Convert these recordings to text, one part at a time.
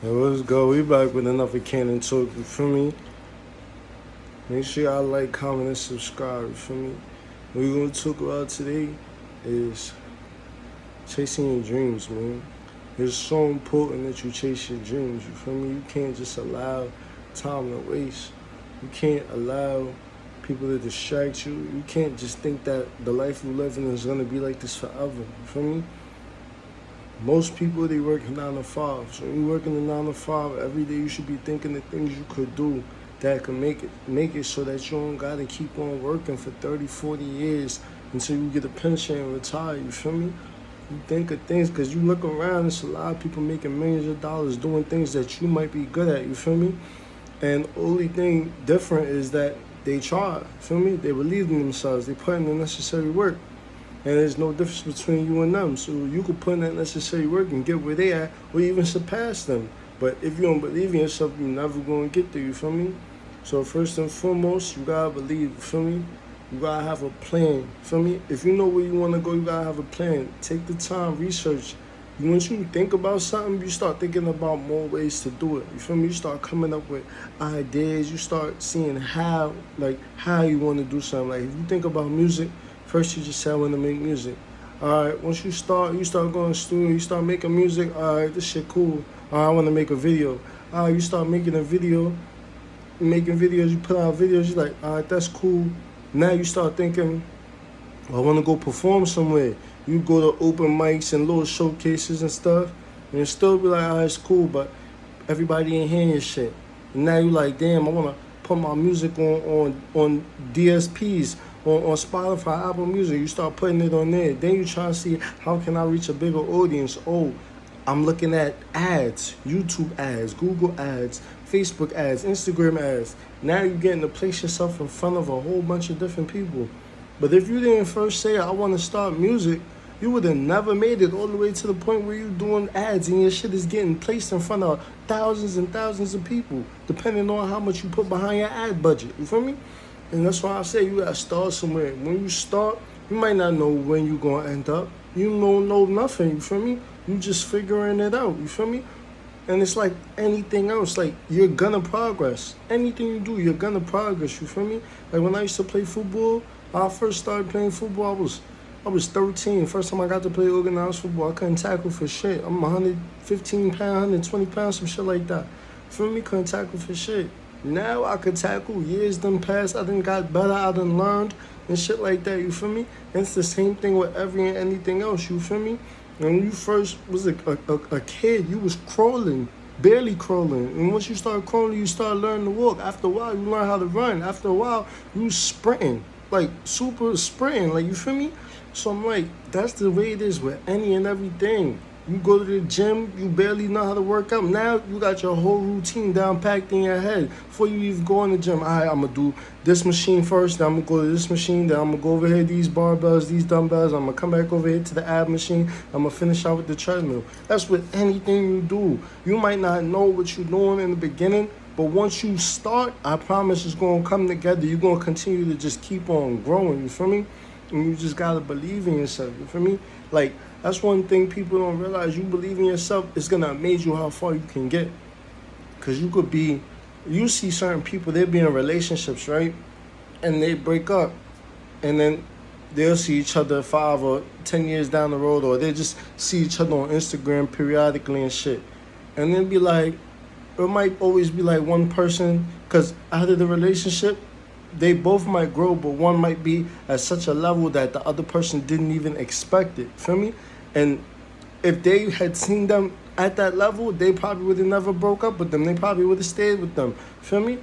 Hey, what's good? We back with another Cannon Talk, you feel me? Make sure y'all like, comment, and subscribe, you feel me? What we're gonna talk about today is chasing your dreams, man. It's so important that you chase your dreams, you feel me? You can't just allow time to waste. You can't allow people to distract you. You can't just think that the life you live in is gonna be like this forever, you feel me? Most people, they work 9 to 5. So when you work in the 9 to 5, every day you should be thinking the things you could do that can make it so that you don't gotta keep on working for 30, 40 years until you get a pension and retire, you feel me? You think of things, because you look around, there's a lot of people making millions of dollars doing things that you might be good at, you feel me? And the only thing different is that they try, you feel me? They believe in themselves, they put in the necessary work. And there's no difference between you and them. So you could put in that necessary work and get where they at, or even surpass them. But if you don't believe in yourself, you're never going to get there, you feel me? So first and foremost, you got to believe, you feel me? You got to have a plan, you feel me? If you know where you want to go, you got to have a plan. Take the time, research. Once you think about something, you start thinking about more ways to do it. You feel me? You start coming up with ideas. You start seeing how you want to do something. Like if you think about music, first you just say I want to make music. All right, once you start going to studio, you start making music. All right, this shit cool. All right, I want to make a video. All right, you start making a video, making videos. You put out videos. You're like, all right, that's cool. Now you start thinking, I want to go perform somewhere. You go to open mics and little showcases and stuff, and still be like, it's cool, but everybody ain't hearing your shit. And now you like, damn, I want to put my music on DSPs, on Spotify, Apple Music. You start putting it on there. Then you try to see, how can I reach a bigger audience? Oh, I'm looking at ads, YouTube ads, Google ads, Facebook ads, Instagram ads. Now you're getting to place yourself in front of a whole bunch of different people. But if you didn't first say, I want to start music, you would have never made it all the way to the point where you're doing ads and your shit is getting placed in front of thousands and thousands of people, depending on how much you put behind your ad budget. You feel me? And that's why I say you gotta start somewhere. When you start, you might not know when you're gonna end up. You don't know nothing, you feel me? You just figuring it out, you feel me? And it's like anything else, like you're gonna progress. Anything you do, you're gonna progress, you feel me? Like when I used to play football, when I first started playing football, I was 13. First time I got to play organized football, I couldn't tackle for shit. I'm 115 pounds, 120 pounds, some shit like that. Feel me? Couldn't tackle for shit. Now I could tackle. Years done passed. I done got better. I done learned and shit like that. You feel me? And it's the same thing with every and anything else. You feel me? When you first was a kid, you was crawling, barely crawling. And once you start crawling, you start learning to walk. After a while, you learn how to run. After a while, you sprinting, like super sprinting. Like, you feel me? So I'm like, that's the way it is with any and everything. You go to the gym, you barely know how to work out. Now you got your whole routine down packed in your head. Before you even go in the gym, all right, I'm going to do this machine first, then I'm going to go to this machine, then I'm going to go over here, these barbells, these dumbbells, I'm going to come back over here to the ab machine, I'm going to finish out with the treadmill. That's with anything you do. You might not know what you're doing in the beginning, but once you start, I promise it's going to come together. You're going to continue to just keep on growing, you feel me? And you just got to believe in yourself, you feel me? Like, that's one thing people don't realize. You believe in yourself, it's going to amaze you how far you can get. Because you see certain people, they be in relationships, right? And they break up. And then they'll see each other 5 or 10 years down the road, or they just see each other on Instagram periodically and shit. And then be like, it might always be like one person, because out of the relationship, they both might grow, but one might be at such a level that the other person didn't even expect it. Feel me? And if they had seen them at that level, they probably would have never broke up with them. They probably would have stayed with them. Feel me?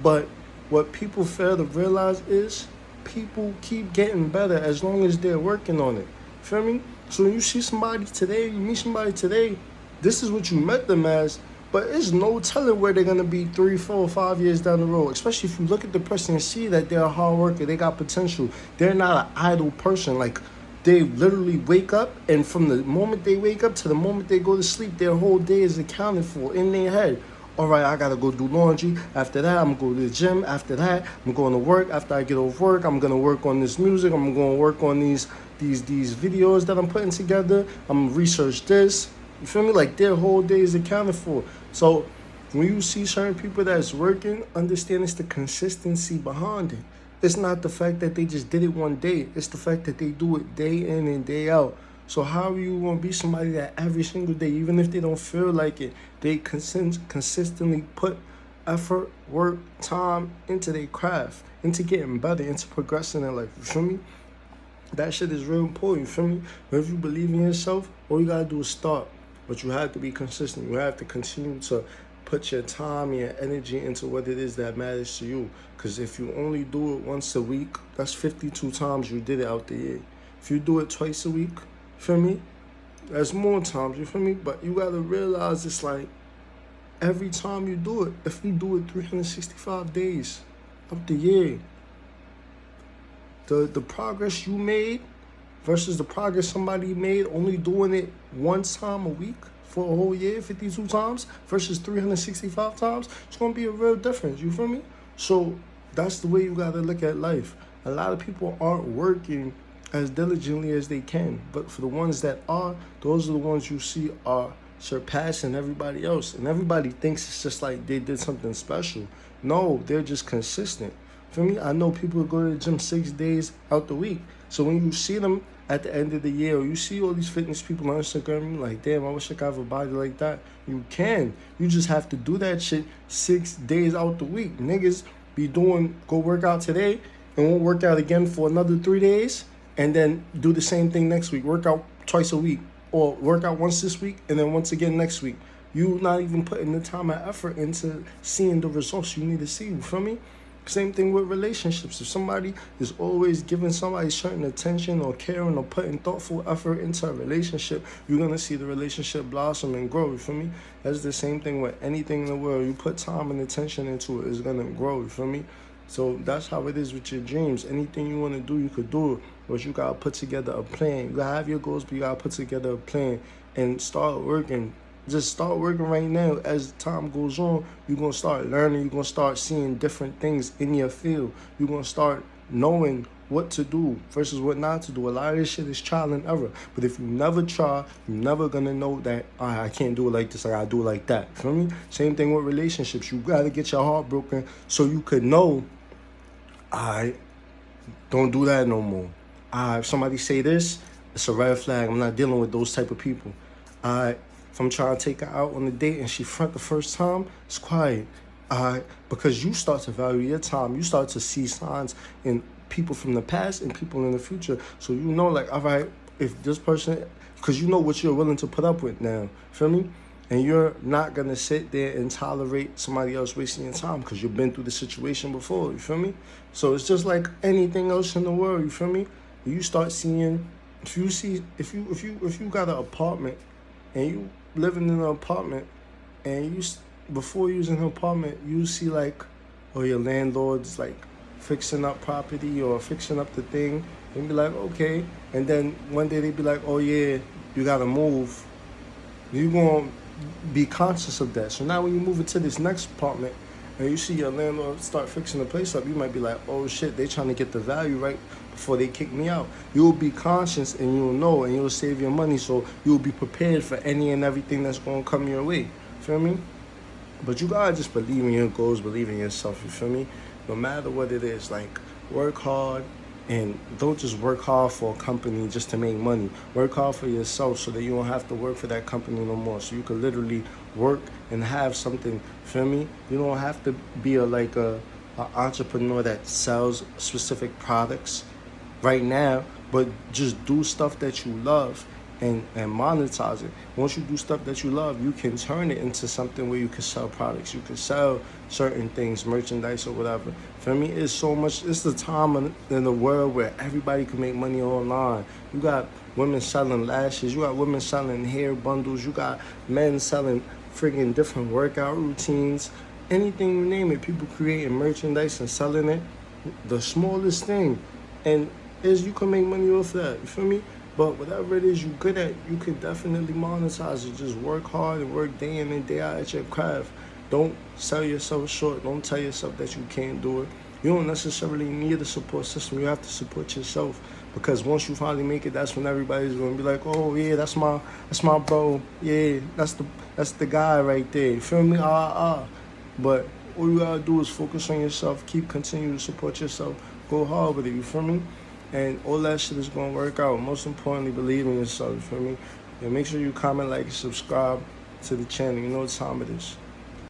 But what people fail to realize is people keep getting better as long as they're working on it. Feel me? So when you see somebody today, you meet somebody today, this is what you met them as. But it's no telling where they're going to be 3, 4, 5 years down the road. Especially if you look at the person and see that they're a hard worker, they got potential. They're not an idle person. Like, they literally wake up, and from the moment they wake up to the moment they go to sleep, their whole day is accounted for in their head. All right, I got to go do laundry. After that, I'm going to go to the gym. After that, I'm going to work. After I get off work, I'm going to work on this music. I'm going to work on these videos that I'm putting together. I'm going to research this. You feel me? Like their whole day is accounted for. So when you see certain people that's working, understand it's the consistency behind it. It's not the fact that they just did it one day. It's the fact that they do it day in and day out. So how are you gonna be somebody that every single day, even if they don't feel like it, they consistently put effort, work, time into their craft, into getting better, into progressing in life. You feel me? That shit is real important. You feel me? But if you believe in yourself, all you gotta do is start. But you have to be consistent. You have to continue to put your time and your energy into what it is that matters to you. Because if you only do it once a week, that's 52 times you did it out the year. If you do it twice a week, feel me? That's more times, you feel me? But you gotta realize it's like every time you do it, if you do it 365 days of the year, the progress you made versus the progress somebody made only doing it one time a week for a whole year, 52 times versus 365 times, it's gonna be a real difference, you feel me? So that's the way you gotta look at life. A lot of people aren't working as diligently as they can, but for the ones that are, those are the ones you see are surpassing everybody else. And everybody thinks it's just like they did something special. No, they're just consistent. For me, I know people who go to the gym 6 days out the week. So when you see them at the end of the year, or you see all these fitness people on Instagram, you're like, damn, I wish I could have a body like that. You can. You just have to do that shit 6 days out the week. Niggas be go work out today and won't work out again for another 3 days, and then do the same thing next week. Work out twice a week, or work out once this week and then once again next week. You not even putting the time and effort into seeing the results you need to see. You feel me? Same thing with relationships. If somebody is always giving somebody certain attention or caring or putting thoughtful effort into a relationship, you're going to see the relationship blossom and grow. You feel me? That's the same thing with anything in the world. You put time and attention into it, it's going to grow. You feel me? So that's how it is with your dreams. Anything you want to do, you could do it. But you got to put together a plan. You got to have your goals, but you got to put together a plan and start working. Just start working right now. As time goes on, you're going to start learning. You're going to start seeing different things in your field. You're going to start knowing what to do versus what not to do. A lot of this shit is trial and error. But if you never try, you're never going to know that, I can't do it like this, I got to do it like that. Feel me? Same thing with relationships. You got to get your heart broken so you could know, don't do that no more. If somebody say this, it's a red flag. I'm not dealing with those type of people. If I'm trying to take her out on a date and she front the first time, it's quiet. Because you start to value your time. You start to see signs in people from the past and people in the future. So you know, like, all right, if this person, because you know what you're willing to put up with now. Feel me? And you're not going to sit there and tolerate somebody else wasting your time because you've been through the situation before. You feel me? So it's just like anything else in the world. You feel me? You start seeing, if you got an apartment and you living in an apartment and before you was in an apartment, you see like, your landlord's like fixing up property or fixing up the thing, and be like, okay. And then one day they be like, oh yeah, you got to move. You going to be conscious of that. So now when you move into this next apartment and you see your landlord start fixing the place up, you might be like, oh shit, they trying to get the value right before they kick me out. You'll be conscious and you'll know and you'll save your money, so you'll be prepared for any and everything that's going to come your way. Feel me? But you gotta just believe in your goals, believe in yourself, you feel me? No matter what it is, like, work hard. And don't just work hard for a company just to make money. Work hard for yourself so that you don't have to work for that company no more. So you can literally work and have something, feel me? You don't have to be a entrepreneur that sells specific products right now, but just do stuff that you love and monetize it. Once you do stuff that you love, you can turn it into something where you can sell products. You can sell certain things, merchandise or whatever. For me, it's the time in the world where everybody can make money online. You got women selling lashes. You got women selling hair bundles. You got men selling friggin' different workout routines. Anything you name it, people creating merchandise and selling it. The smallest thing. And you can make money off that. You feel me? But whatever it is you're good at, you can definitely monetize it. Just work hard and work day in and day out at your craft. Don't sell yourself short. Don't tell yourself that you can't do it. You don't necessarily need a support system. You have to support yourself, because once you finally make it, that's when everybody's gonna be like, "Oh yeah, that's my bro. Yeah, that's the guy right there." You feel me? But all you gotta do is focus on yourself. Continue to support yourself. Go hard with it. You feel me? And all that shit is gonna work out. Most importantly, believe in yourself. You feel me? And make sure you comment, like, subscribe to the channel. You know what time it is.